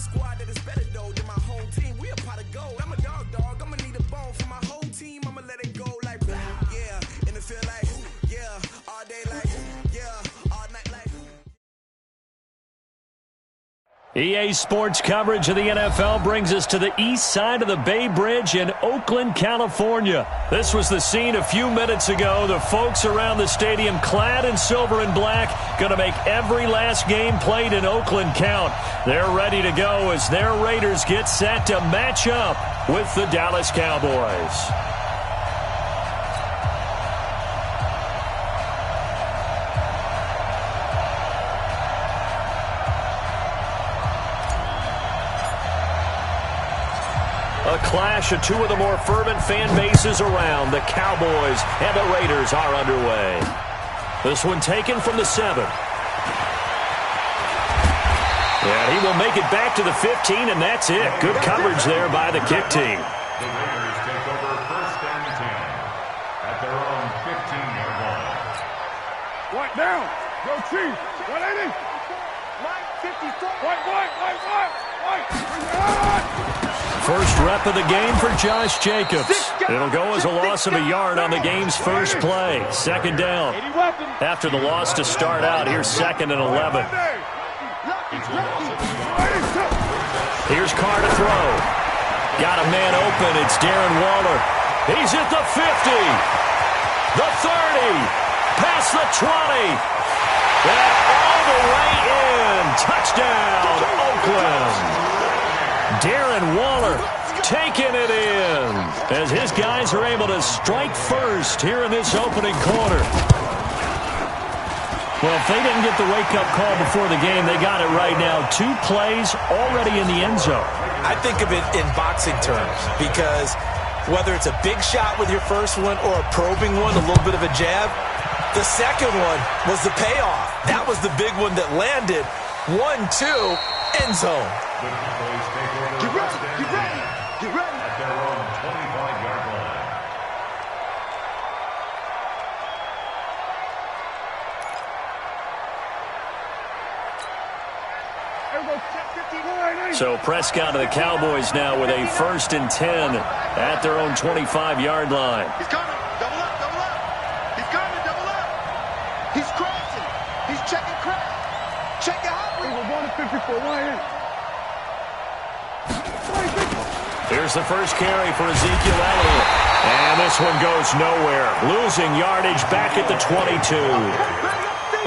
squad that is better though than my home team. We a pot of gold. I'm a dog. I'ma need a bone for my whole team. I'ma let it go like blah. Yeah, in the field like yeah, all day like yeah, all night like. EA Sports coverage of the NFL brings us to the east side of the Bay Bridge in Oakland, California. This was the scene a few minutes ago. The folks around the stadium clad in silver and black going to make every last game played in Oakland count. They're ready to go as their Raiders get set to match up with the Dallas Cowboys. A clash of two of the more fervent fan bases around. The Cowboys and the Raiders are underway. This one taken from the 7. And he will make it back to the 15, and that's it. Good coverage there by the kick team. The Raiders take over first and 10 at their own 15-yard line. White down. Go Chiefs. 180. Mike 54. White. First rep of the game for Josh Jacobs. It'll go as a loss of a yard on the game's first play. Second down. After the loss to start out, here's 2nd and 11. Here's Carr to throw. Got a man open. It's Darren Waller. He's at the 50. The 30. Past the 20. And all the way in. Touchdown, Oakland. Darren Waller taking it in as his guys are able to strike first here in this opening quarter. Well, if they didn't get the wake-up call before the game, they got it right now. 2 plays already in the end zone. I think of it in boxing terms because whether it's a big shot with your first one or a probing one, a little bit of a jab, the second one was the payoff. That was the big one that landed. 1-2, end zone. The Cowboys take over first and 10 at their own 25-yard line. So Prescott of the Cowboys now with a 1st and 10 at their own 25-yard line. He's coming. Double up. He's coming. Double up. He's crossing. He's checking crack. Check it out. We're going to 54. Here's the first carry for Ezekiel Elliott. And this one goes nowhere. Losing yardage back at the 22.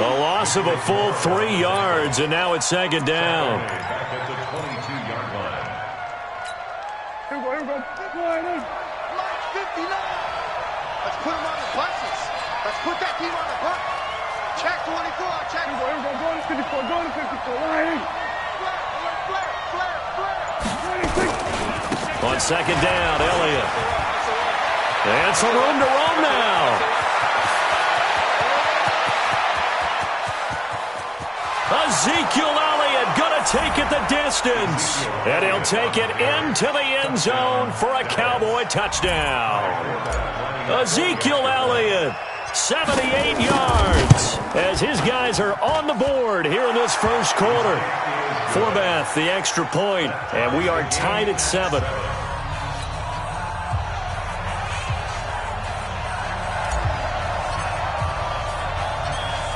A loss of a full 3 yards, and now it's 2nd down. Back at the 22-yard line. Here we go. Mike 59. Let's put him on the buses. Let's put that team on the bus. Check 24. Check. Here we go. Going to 54. Going to 54. On 2nd down, Elliott. And some room to roam now. Ezekiel Elliott going to take it the distance. And he'll take it into the end zone for a Cowboy touchdown. Ezekiel Elliott, 78 yards, as his guys are on the board here in this first quarter. Forbath, the extra point, and we are tied at 7.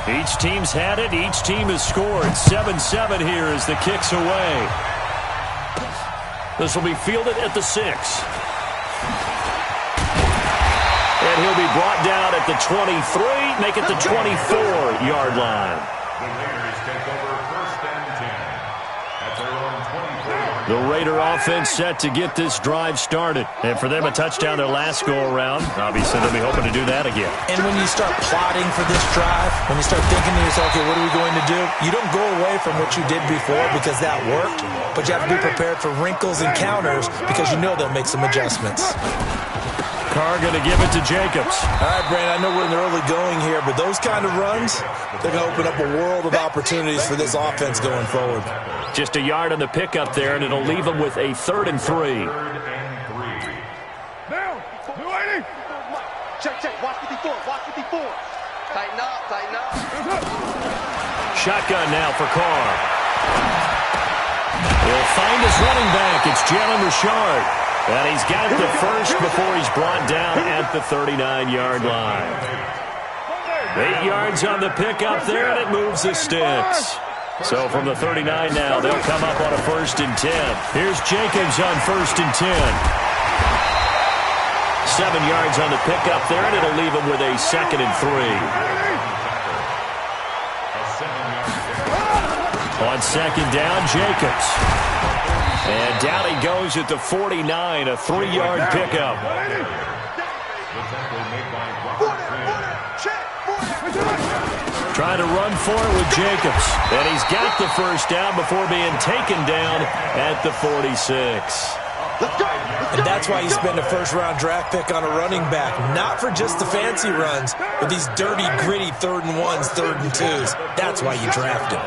Each team's had it. Each team has scored. 7-7 here as the kick's away. This will be fielded at the 6. And he'll be brought down at the 23, make it the 24-yard line. The Raiders take over first and 10 at their own 24-yard line. The Raider offense set to get this drive started. And for them, a touchdown their last go-around. Obviously, they'll be hoping to do that again. And when you start plotting for this drive, when you start thinking to yourself, okay, what are we going to do? You don't go away from what you did before because that worked, but you have to be prepared for wrinkles and counters because you know they'll make some adjustments. Carr going to give it to Jacobs. All right, Brandon, I know we're in the early going here, but those kind of runs, they're going to open up a world of opportunities for this offense going forward. Just a yard on the pickup there, and it'll leave them with a 3rd and 3. Down. 280. Check. Watch 54. Tighten up. Shotgun now for Carr. He'll He'll find his running back. It's Jalen Richard. And he's got the first before he's brought down at the 39-yard line. 8 yards on the pickup there, and it moves the sticks. So from the 39 now, they'll come up on a 1st and 10. Here's Jacobs on 1st and 10. 7 yards on the pickup there, and it'll leave him with a 2nd and 3. On 2nd down, Jacobs. And down he goes at the 49, a 3-yard pickup. Trying to run for it with Jacobs. And he's got the first down before being taken down at the 46. And that's why you spend a first-round draft pick on a running back. Not for just the fancy runs, but these dirty, gritty 3rd and 1s, 3rd and 2s. That's why you draft him.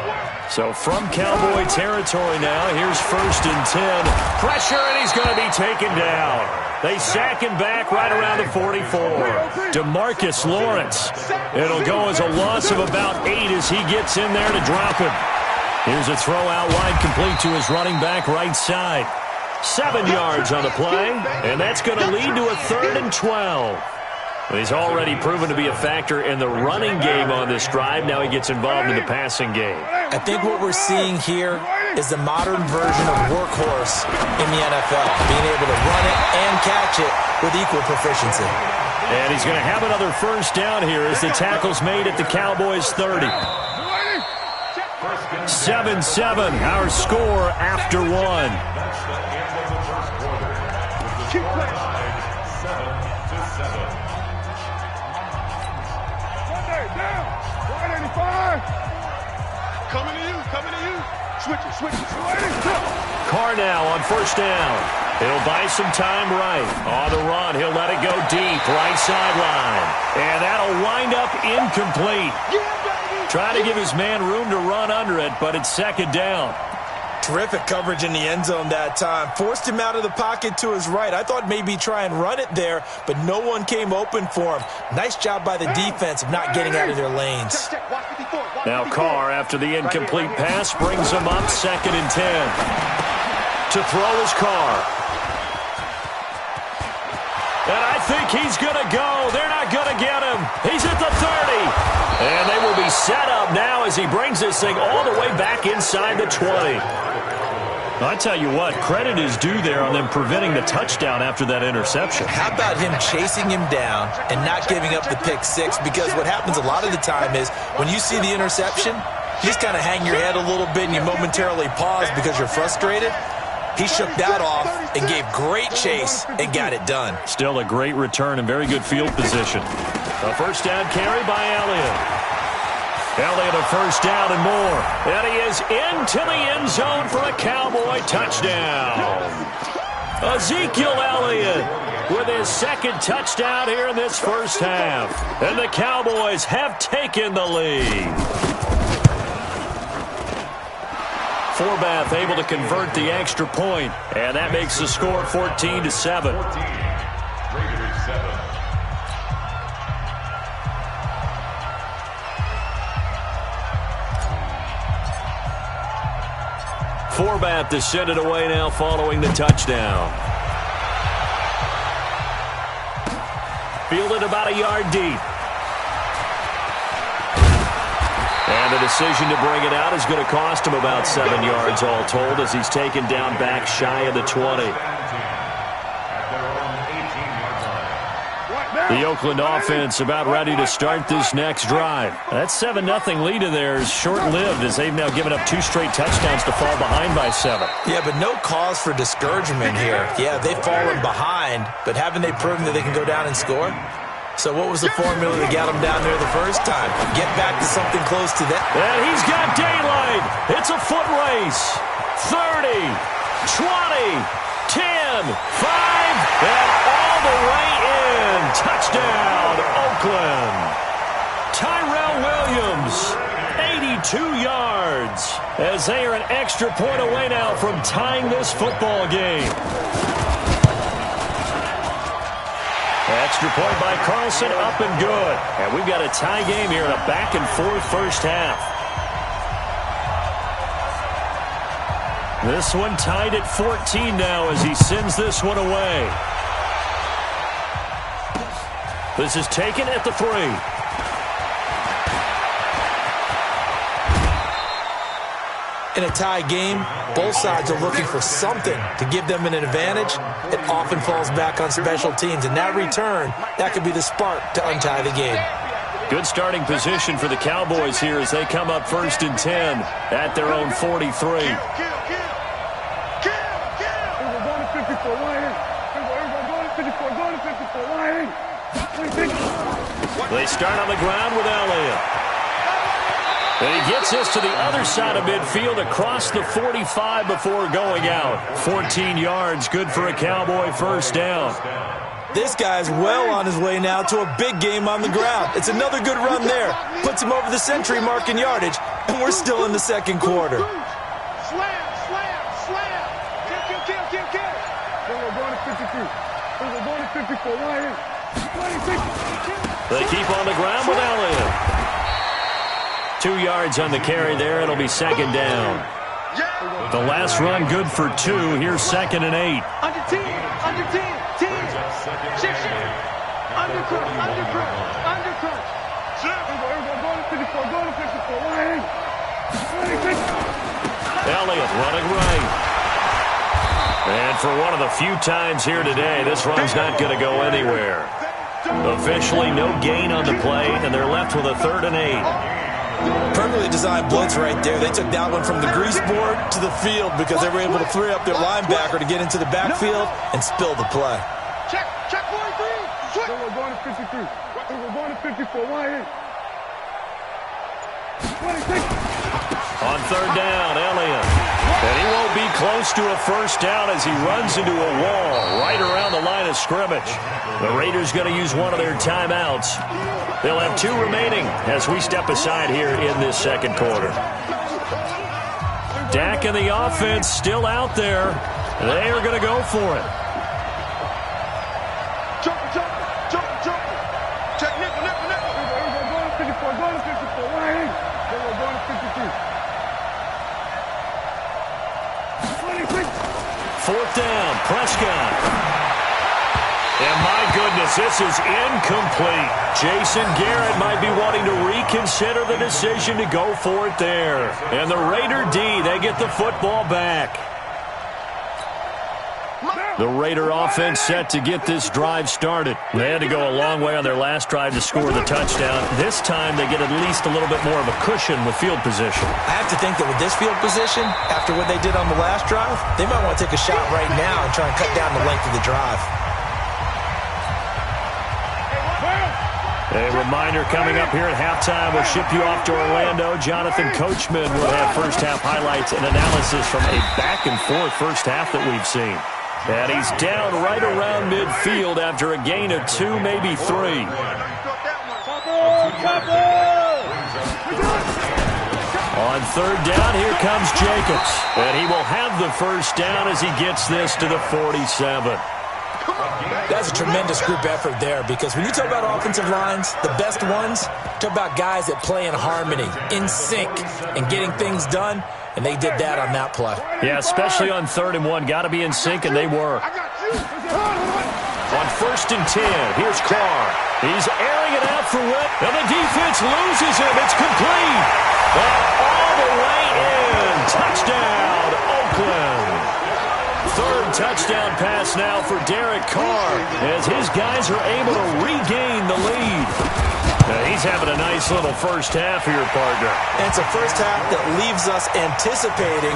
So from Cowboy territory now, here's 1st and 10. Pressure, and he's going to be taken down. They sack him back right around the 44. DeMarcus Lawrence. It'll go as a loss of about 8 as he gets in there to drop him. Here's a throw out wide, complete to his running back right side. 7 yards on the play, and that's going to lead to a 3rd and 12. He's already proven to be a factor in the running game on this drive. Now he gets involved in the passing game. I think what we're seeing here is the modern version of workhorse in the NFL, being able to run it and catch it with equal proficiency. And he's going to have another first down here as the tackle's made at the Cowboys' 30. 7-7, our score after 1. Coming to you. Switch it. Carr now on 1st down. He'll buy some time right. On the run, he'll let it go deep, right sideline. And that'll wind up incomplete. Trying to give his man room to run under it, but it's 2nd down. Terrific coverage in the end zone that time. Forced him out of the pocket to his right. I thought maybe try and run it there, but no one came open for him. Nice job by the defense of not getting out of their lanes. Now Carr, after the incomplete pass, brings him up 2nd and 10. To throw is Carr. And I think he's going to go. They're not going to get him. He's at the 30. And they will be set up now as he brings this thing all the way back inside the 20. I tell you what, credit is due there on them preventing the touchdown after that interception. How about him chasing him down and not giving up the pick 6? Because what happens a lot of the time is when you see the interception, you just kind of hang your head a little bit and you momentarily pause because you're frustrated. He shook that off and gave great chase and got it done. Still a great return and very good field position. A first down carry by Elliott. Elliott a first down and more. And he is into the end zone for a Cowboy touchdown. Ezekiel Elliott with his 2nd touchdown here in this first half. And the Cowboys have taken the lead. Forbath able to convert the extra point, and that makes the score 14-7. Forbath to send it away now following the touchdown. Fielded about a yard deep. And the decision to bring it out is going to cost him about 7 yards all told as he's taken down back shy of the 20. The Oakland offense about ready to start this next drive. That 7-0 lead of theirs short-lived as they've now given up 2 straight touchdowns to fall behind by 7. Yeah, but no cause for discouragement here. Yeah, they've fallen behind, but haven't they proven that they can go down and score? So what was the formula that got him down there the first time? Get back to something close to that. And he's got daylight. It's a foot race. 30, 20, 10, 5, and all the way in. Touchdown, Oakland. Tyrell Williams, 82 yards, as they are an extra point away now from tying this football game. Extra point by Carlson, up and good. And we've got a tie game here in a back-and-forth first half. This one tied at 14 now as he sends this one away. This is taken at the 3. In a tie game, both sides are looking for something to give them an advantage. It often falls back on special teams. In that return, that could be the spark to untie the game. Good starting position for the Cowboys here as they come up 1st and 10 at their own 43. They start on the ground with Elliott. And he gets this to the other side of midfield across the 45 before going out. 14 yards, good for a Cowboy first down. This guy's well on his way now to a big game on the ground. It's another good run there. Puts him over the century mark in yardage, and we're still in the second quarter. Slam, slam, slam. Kill. We're going to 52. We're going to 54. Ryan. 26. They keep on the ground with Elliott. 2 yards on the carry there. It'll be second down. The last run good for 2. Here's 2nd and 8. Under 10. Shift. Undercrunch. Shift. Go to 54. Ryan. 26. Elliott running right. And for one of the few times here today, this run's not going to go anywhere. Officially no gain on the play, and they're left with a 3rd and 8. Perfectly designed blitz right there. They took that one from the grease board to the field because they were able to free up their linebacker to get into the backfield and spill the play. Check 43. We're going to 53. We're going to 54. Ryan. 26. On 3rd down, Elliott. And he won't be close to a first down as he runs into a wall right around the line of scrimmage. The Raiders going to use one of their timeouts. They'll have 2 remaining as we step aside here in this second quarter. Dak and the offense still out there. They are going to go for it. Jump. Check nickel. We're going to 54. Ryan. We're going to 52. 26. 4th down, Prescott. And my goodness, this is incomplete. Jason Garrett might be wanting to reconsider the decision to go for it there. And the Raider D, they get the football back. The Raider offense set to get this drive started. They had to go a long way on their last drive to score the touchdown. This time they get at least a little bit more of a cushion with field position. I have to think that with this field position, after what they did on the last drive, they might want to take a shot right now and try and cut down the length of the drive. A reminder coming up here at halftime. We'll ship you off to Orlando. Jonathan Coachman will have first-half highlights and analysis from a back-and-forth first half that we've seen. And he's down right around midfield after a gain of 2, maybe 3. On 3rd down, here comes Jacobs. And he will have the first down as he gets this to the 47. That's a tremendous group effort there because when you talk about offensive lines, the best ones, talk about guys that play in harmony, in sync, and getting things done, and they did that on that play. Yeah, especially on 3rd and 1. Got to be in sync, and they were. On 1st and 10, here's Carr. He's airing it out for Witt, and the defense loses him. It's complete. All the way in. Touchdown, Oakland. 3rd touchdown pass now for Derek Carr as his guys are able to regain the lead. He's having a nice little first half here, partner. And it's a first half that leaves us anticipating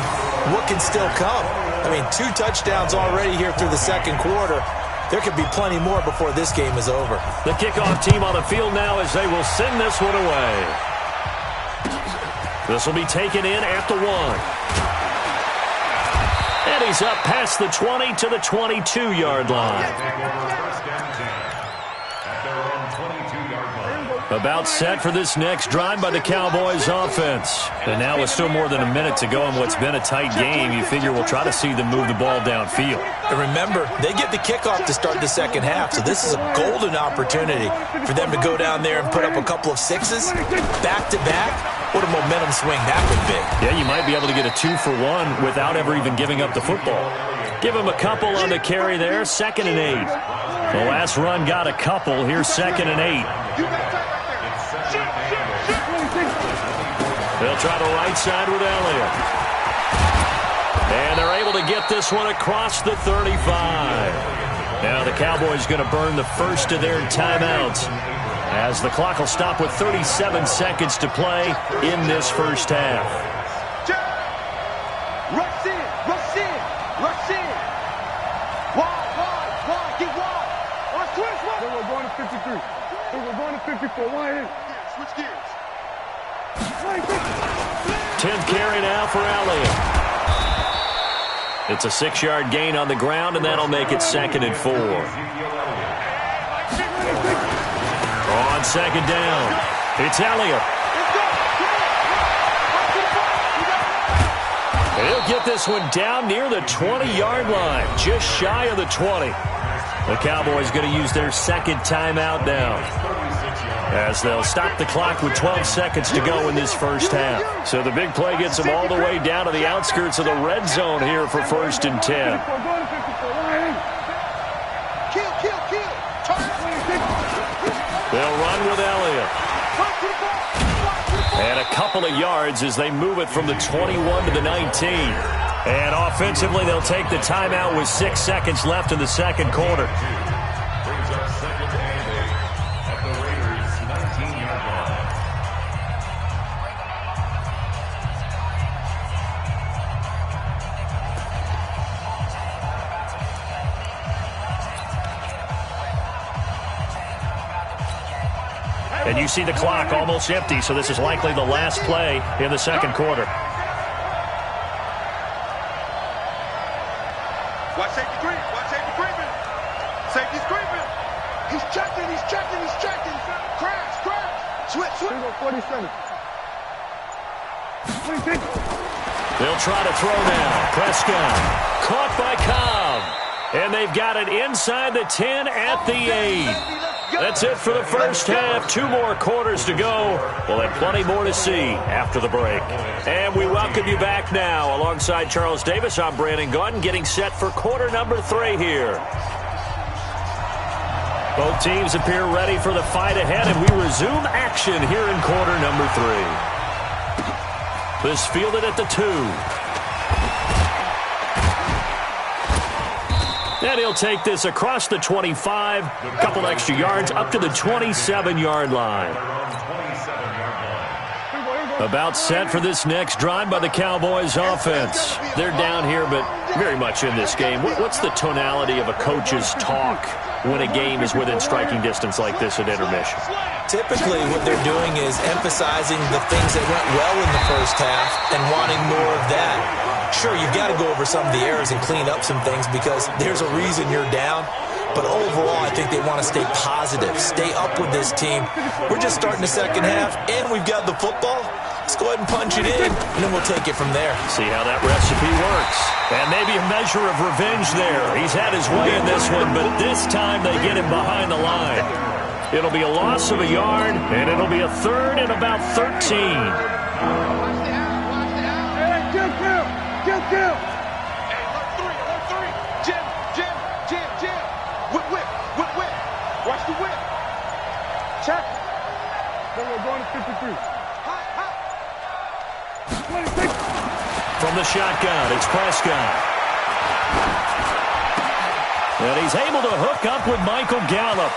what can still come. I mean, 2 touchdowns already here through the second quarter. There could be plenty more before this game is over. The kickoff team on the field now as they will send this one away. This will be taken in at the 1. And he's up past the 20 to the 22-yard line. About set for this next drive by the Cowboys offense. And now with still more than a minute to go in what's been a tight game, you figure we'll try to see them move the ball downfield. And remember, they get the kickoff to start the second half, so this is a golden opportunity for them to go down there and put up a couple of 6s back-to-back What a momentum swing that would be. Yeah, you might be able to get a 2-for-1 without ever even giving up the football. Give him a couple on the carry there, 2nd and 8. The last run got a couple. Here's 2nd and 8. They'll try the right side with Elliott. And they're able to get this one across the 35. Now the Cowboys going to burn the first of their timeouts, as the clock will stop with 37 seconds to play in this first half. Rush in, rush in, rush in. Wide, get wide. On switch, wide. Then we're going to 53. Then we're going to 54. Wide in. Switch gears. 10th carry now for Elliott. It's a 6-yard gain on the ground, and that'll make it 2nd and 4. On 2nd down, it's Elliott. He'll get this one down near the 20-yard line, just shy of the 20. The Cowboys going to use their 2nd timeout now, as they'll stop the clock with 12 seconds to go in this first half. So the big play gets them all the way down to the outskirts of the red zone here for 1st and 10. They'll run with Elliott. And a couple of yards as they move it from the 21 to the 19. And offensively, they'll take the timeout with 6 seconds left in the second quarter. And you see the clock almost empty, so this is likely the last play in the second quarter. Watch safety creep. Watch safety creeping. Safety's creeping. He's checking. Crash. Switch. 47. They'll try to throw now. Prescott caught by Cobb. And they've got it inside the 10 at the 8. That's it for the first half. 2 more quarters to go. We'll have plenty more to see after the break. And we welcome you back now. Alongside Charles Davis, I'm Brandon Gaudin, getting set for quarter number 3 here. Both teams appear ready for the fight ahead, and we resume action here in quarter number 3. This fielded at the 2. And he'll take this across the 25, a couple extra yards, up to the 27-yard line. About set for this next drive by the Cowboys offense. They're down here, but very much in this game. What's the tonality of a coach's talk when a game is within striking distance like this at intermission? Typically, what they're doing is emphasizing the things that went well in the first half and wanting more of that. Sure, you've got to go over some of the errors and clean up some things because there's a reason you're down. But overall, I think they want to stay positive, stay up with this team. We're just starting the second half, and we've got the football. Let's go ahead and punch it in, and then we'll take it from there. See how that recipe works. And maybe a measure of revenge there. He's had his way in this one, but this time they get him behind the line. It'll be a loss of a yard, and it'll be a 3rd and about 13. Kill. Hey, alert 3. Jim. Whip. Watch the whip. Check. Then we're going to 53. Hot. 26. From the shotgun, it's Prescott. And he's able to hook up with Michael Gallup.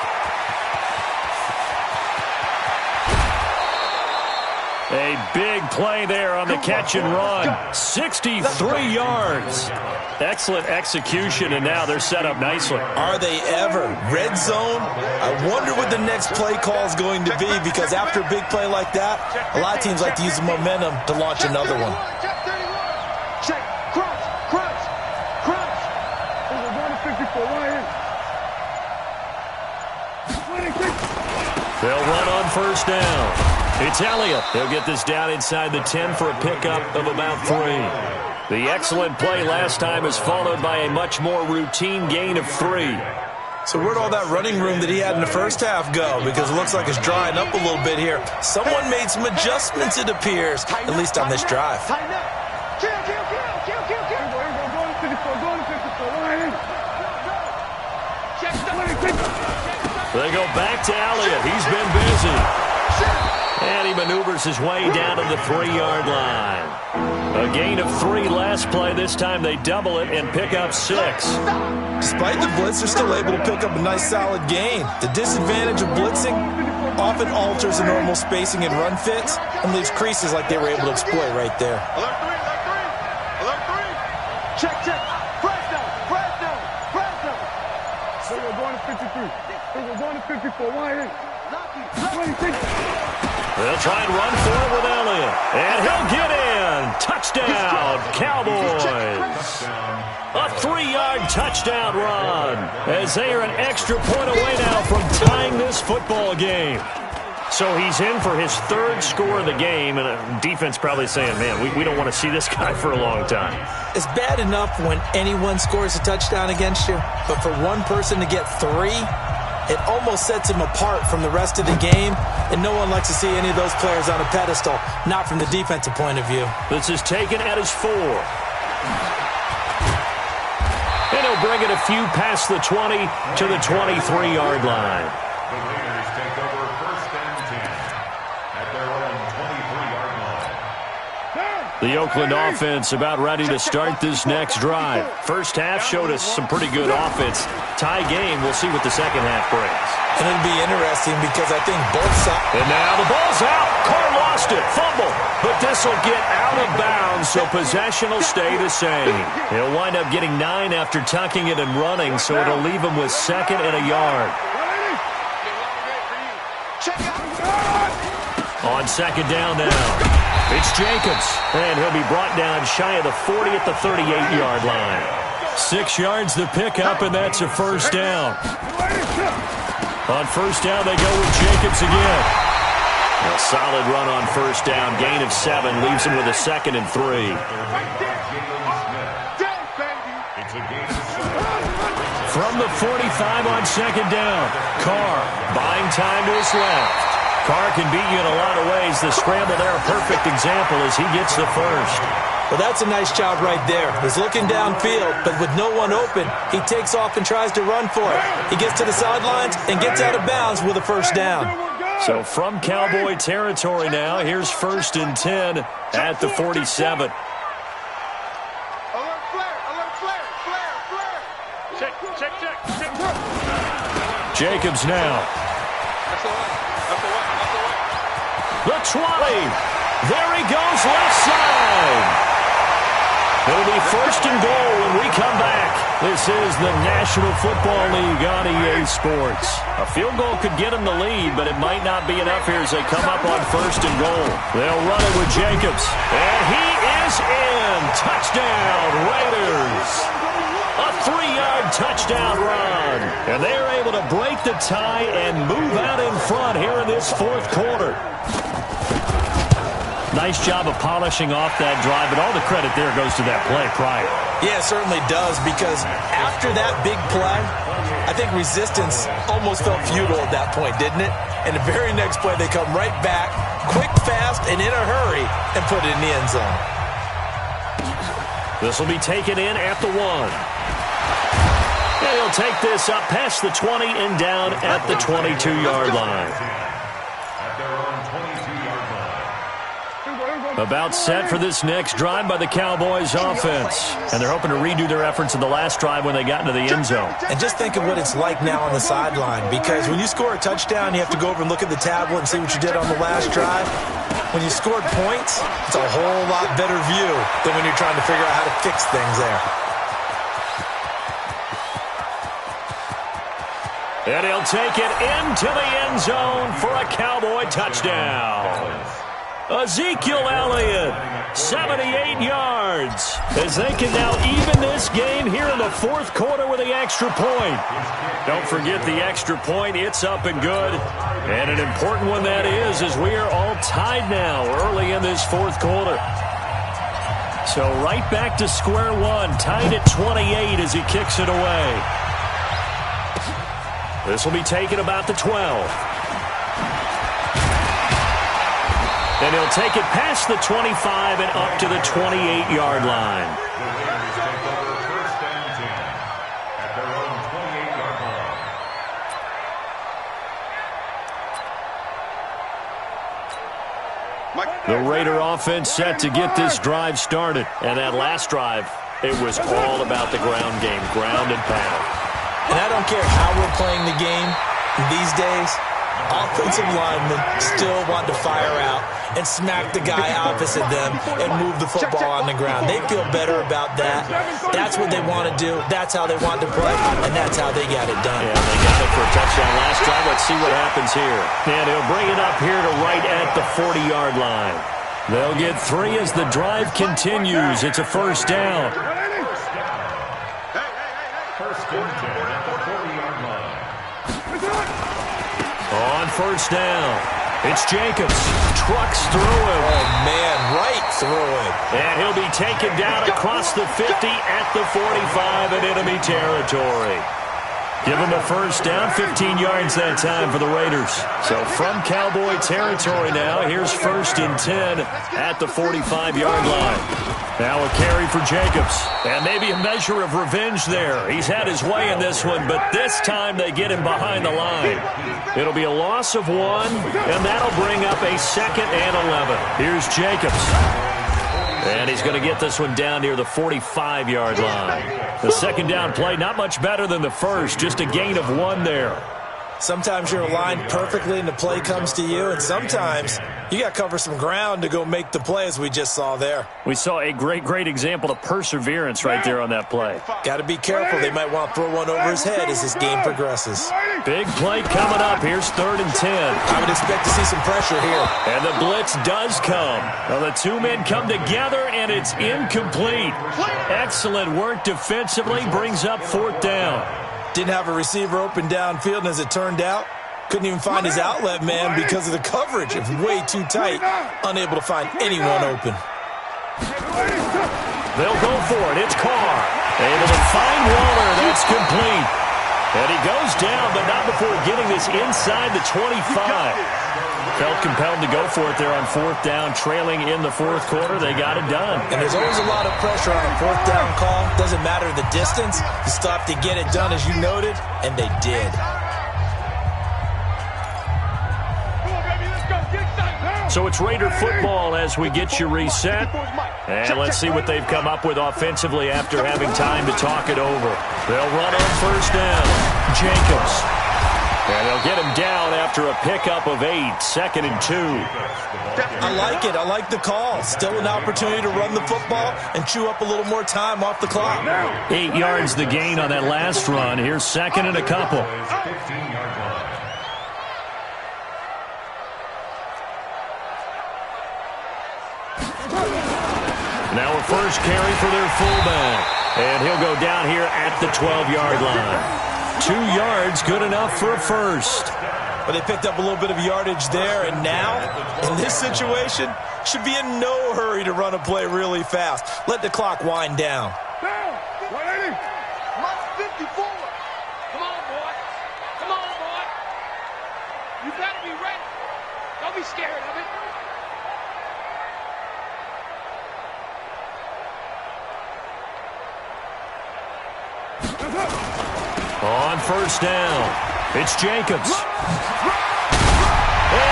A big play there on the catch and run. 63 yards. Excellent execution, and now they're set up nicely. Are they ever? Red zone? I wonder what the next play call is going to be, because after a big play like that, a lot of teams like to use the momentum to launch another one. Check. Crunch. We're going to 54. They'll run on first down. It's Elliott. They'll get this down inside the 10 for a pickup of about 3. The excellent play last time is followed by a much more routine gain of 3. So where'd all that running room that he had in the first half go? Because it looks like it's drying up a little bit here. Someone made some adjustments, it appears, at least on this drive. They go back to Elliott. He's been busy. And he maneuvers his way down to the 3-yard line. A gain of 3 last play. This time they double it and pick up 6. Despite the blitz, they're still able to pick up a nice solid gain. The disadvantage of blitzing often alters the normal spacing and run fits and leaves creases like they were able to exploit right there. Alert 3, alert 3. Alert 3. Check, check. Press down, press down, press down. So we're going to 53. So we're going to 54. Why ain't? 26. They'll try and run for it with Elliott. And he'll get in. Touchdown, Cowboys. A 3-yard touchdown run as they are an extra point away now from tying this football game. So he's in for his 3rd score of the game, and a defense probably saying, man, we don't want to see this guy for a long time. It's bad enough when anyone scores a touchdown against you, but for one person to get 3, it almost sets him apart from the rest of the game, and no one likes to see any of those players on a pedestal, not from the defensive point of view. This is taken at his 4. And he'll bring it a few past the 20 to the 23-yard line. The Raiders take over 1st and 10 at their own 23-yard line. The Oakland offense about ready to start this next drive. First half showed us some pretty good offense. Tie game, we'll see what the second half brings. And it'll be interesting because I think both sides... And now the ball's out. Carr lost it. Fumble. But this will get out of bounds, so possession will stay the same. He'll wind up getting 9 after tucking it and running, so it'll leave him with 2nd and a yard. On 2nd down now, it's Jacobs. And he'll be brought down shy of the 40 at the 38-yard line. 6 yards to pick up, and that's a 1st down. On 1st down, they go with Jacobs again. A solid run on 1st down. Gain of 7 leaves him with a 2nd and 3. From the 45 on 2nd down, Carr buying time to his left. Carr can beat you in a lot of ways. The scramble there, a perfect example as he gets the 1st. Well, that's a nice job right there. He's looking downfield, but with no one open, he takes off and tries to run for it. He gets to the sidelines and gets out of bounds with a 1st down. So from Cowboy territory now, here's 1st and 10 at the 47. Alert flare, alert flare, flare, flare. Check, check, check, check. Jacobs now. That's the one. That's the one. That's the one. The 20. There he goes left side. It'll be 1st and goal when we come back. This is the National Football League on EA Sports. A field goal could get them the lead, but it might not be enough here as they come up on 1st and goal. They'll run it with Jacobs. And he is in. Touchdown, Raiders. A 3-yard touchdown run. And they are able to break the tie and move out in front here in this 4th quarter. Nice job of polishing off that drive, but all the credit there goes to that play prior. Yeah, it certainly does, because after that big play, I think resistance almost felt futile at that point, didn't it? And the very next play, they come right back, quick, fast, and in a hurry, and put it in the end zone. This will be taken in at the 1. And he'll take this up past the 20 and down at the 22-yard line. At their own 22-yard line. About set for this next drive by the Cowboys offense. And they're hoping to redo their efforts in the last drive when they got into the end zone. And just think of what it's like now on the sideline, because when you score a touchdown, you have to go over and look at the tablet and see what you did on the last drive. When you scored points, it's a whole lot better view than when you're trying to figure out how to fix things there. And he'll take it into the end zone for a Cowboy touchdown. Ezekiel Elliott, 78 yards, as they can now even this game here in the 4th quarter with the extra point. Don't forget the extra point. It's up and good. And an important one that is, as we are all tied now early in this 4th quarter. So right back to square one, tied at 28 as he kicks it away. This will be taken about the 12. And he'll take it past the 25 and up to the 28-yard line. The Raider offense set to get this drive started. And that last drive, it was all about the ground game, ground and pound. And I don't care how we're playing the game these days, offensive linemen still want to fire out and smack the guy opposite them and move the football on the ground. They feel better about that. That's what they want to do. That's how they want to play, and that's how they got it done. Yeah, they got it for a touchdown last drive. Let's see what happens here. And he'll bring it up here to right at the 40-yard line. They'll get 3 as the drive continues. It's a first down. First and 10 at the 40-yard line. On first down, it's Jacobs. Trucks through him. Oh, man, right through him. And he'll be taken down across the 50 at the 45 in enemy territory. Give him a first down, 15 yards that time for the Raiders. So from Cowboy territory now, here's first and 10 at the 45-yard line. Now a carry for Jacobs. And maybe a measure of revenge there. He's had his way in this one, but this time they get him behind the line. It'll be a loss of 1, and that'll bring up a 2nd and 11. Here's Jacobs. And he's going to get this one down near the 45-yard line. The second down play, not much better than the first, just a gain of 1 there. Sometimes you're aligned perfectly and the play comes to you, and sometimes you got to cover some ground to go make the play, as we just saw there. We saw a great example of perseverance right there on that play. Got to be careful. They might want to throw one over his head as this game progresses. Big play coming up. Here's 3rd and 10. I would expect to see some pressure here. And the blitz does come. Well, the two men come together, and it's incomplete. Excellent work defensively. Brings up 4th down. Didn't have a receiver open downfield, and as it turned out, couldn't even find his outlet man because of the coverage. It was way too tight, unable to find anyone open. They'll go for it. It's Carr. Able to find Waller. That's complete. And he goes down, but not before getting this inside the 25. Felt compelled to go for it there on 4th down, trailing in the 4th quarter. They got it done. And there's always a lot of pressure on a 4th down call. Doesn't matter the distance. You still have to get it done, as you noted, and they did. So it's Raider football as we get you reset. And let's see what they've come up with offensively after having time to talk it over. They'll run on first down. Jacobs. And they'll get him down after a pickup of 8, 2nd and 2. I like it. I like the call. Still an opportunity to run the football and chew up a little more time off the clock. 8 yards the gain on that last run. Here's 2nd and a couple. 15-yard line. Now a first carry for their fullback. And he'll go down here at the 12-yard line. 2 yards, good enough for a first. But they picked up a little bit of yardage there, and now, in this situation, should be in no hurry to run a play really fast. Let the clock wind down. Down. 180. Lost 54. Come on, boy. Come on, boy. You better be ready. Don't be scared of it. On first down, it's Jacobs. And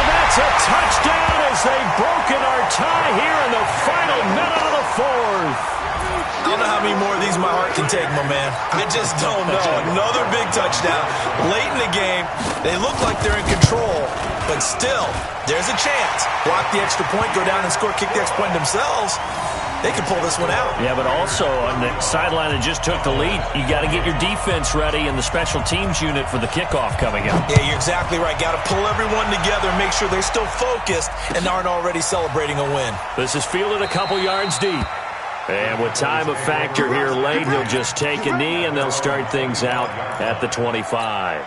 that's a touchdown as they've broken our tie here in the final minute of the 4th. I don't know how many more of these my heart can take, my man. I just don't know. Another big touchdown. Late in the game, they look like they're in control, but still, there's a chance. Block the extra point, go down and score, kick the extra point themselves. They can pull this one out. Yeah, but also on the sideline that just took the lead, you got to get your defense ready and the special teams unit for the kickoff coming up. Yeah, you're exactly right. Got to pull everyone together and make sure they're still focused and aren't already celebrating a win. This is fielded a couple yards deep. And with time a factor here late, he'll just take a knee and they'll start things out at the 25.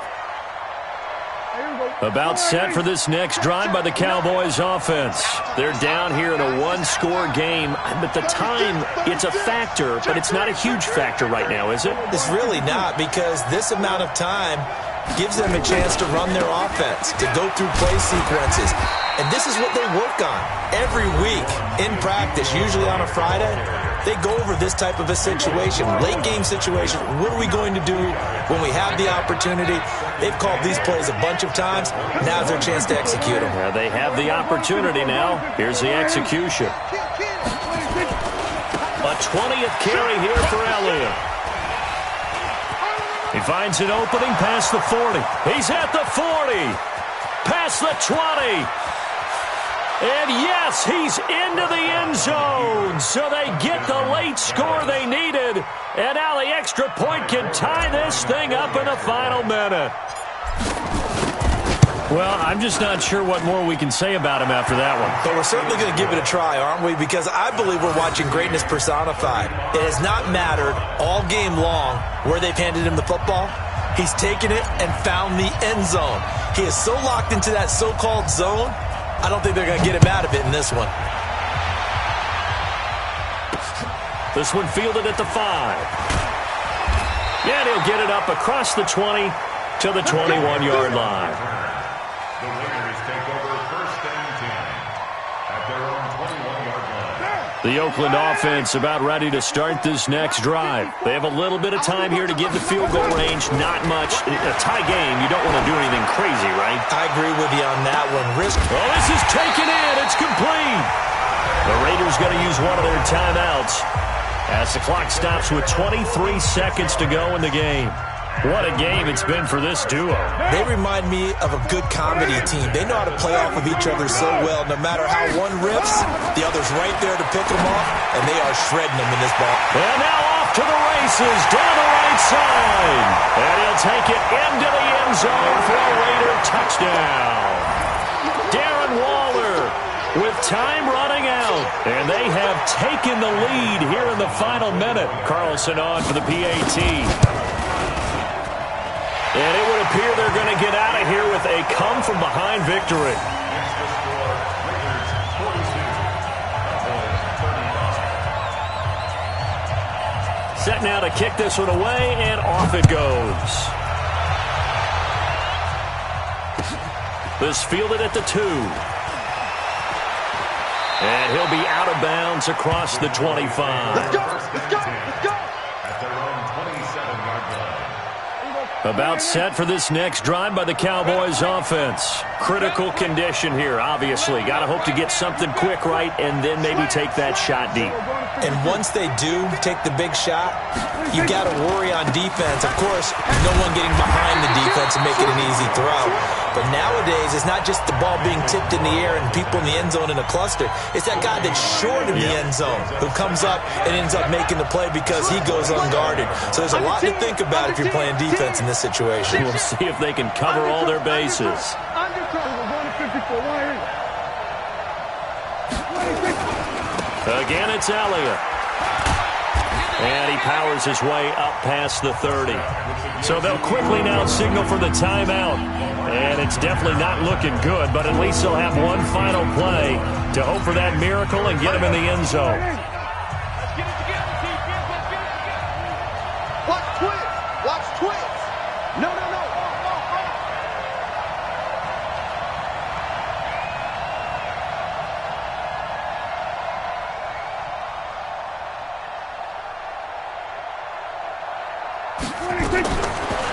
About set for this next drive by the Cowboys offense. They're down here in a one-score game, but the time, it's a factor, but it's not a huge factor right now, is it? It's really not, because this amount of time, gives them a chance to run their offense, to go through play sequences. And this is what they work on every week in practice, usually on a Friday. They go over this type of a situation, late game situation. What are we going to do when we have the opportunity? They've called these plays a bunch of times. Now's their chance to execute them. Well, they have the opportunity now. Here's the execution. A 20th carry here for Elliott. He finds an opening past the 40. He's at the 40. Past the 20. And yes, he's into the end zone. So they get the late score they needed. And now the extra point can tie this thing up in the final minute. Well, I'm just not sure what more we can say about him after that one. But we're certainly going to give it a try, aren't we? Because I believe we're watching greatness personified. It has not mattered all game long where they've handed him the football. He's taken it and found the end zone. He is so locked into that so-called zone, I don't think they're going to get him out of it in this one. This one fielded at the 5. Yeah, he'll get it up across the 20 to the 21-yard line. The Raiders take over 1st and 10 at their own 21-yard line. The Oakland offense about ready to start this next drive. They have a little bit of time here to get the field goal range. Not much. A tie game, you don't want to do anything crazy, right? I agree with you on that one. Oh, this is taken in. It's complete. The Raiders going to use one of their timeouts as the clock stops with 23 seconds to go in the game. What a game it's been for this duo. They remind me of a good comedy team. They know how to play off of each other so well. No matter how one rips, the other's right there to pick them off, and they are shredding them in this ball. And now off to the races, down the right side. And he'll take it into the end zone for a Raider touchdown. Darren Waller with time running out. And they have taken the lead here in the final minute. Carlson on for the PAT. And it would appear they're going to get out of here with a come-from-behind victory. It's the score, Raiders 42, Bulls 35. Set now to kick this one away, and off it goes. This fielded at the 2. And he'll be out of bounds across the 25. Let's go! Let's go! Let's go! At their own 27-yard line. About set for this next drive by the Cowboys offense. Critical condition here, obviously. Got to hope to get something quick right and then maybe take that shot deep. And once they do take the big shot, you got to worry on defense. Of course, no one getting behind the defense and make it an easy throw. But nowadays, it's not just the ball being tipped in the air and people in the end zone in a cluster. It's that guy that's short of the end zone who comes up and ends up making the play because he goes unguarded. So there's a lot to think about if you're playing defense in this situation. We'll see if they can cover all their bases. Again, it's Elliott. And he powers his way up past the 30. So they'll quickly now signal for the timeout. And it's definitely not looking good, but at least they'll have one final play to hope for that miracle and get him in the end zone. Let's get it together, defense. Let's get it together. Watch twist. Watch twist. No.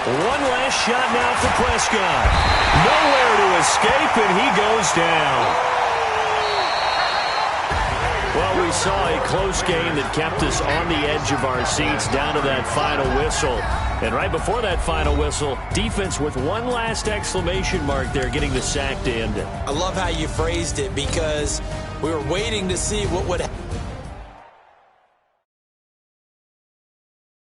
One last shot now for Prescott. Nowhere to escape, and he goes down. Well, we saw a close game that kept us on the edge of our seats down to that final whistle. And right before that final whistle, defense with one last exclamation mark there, getting the sack to end it. I love how you phrased it because we were waiting to see what would happen.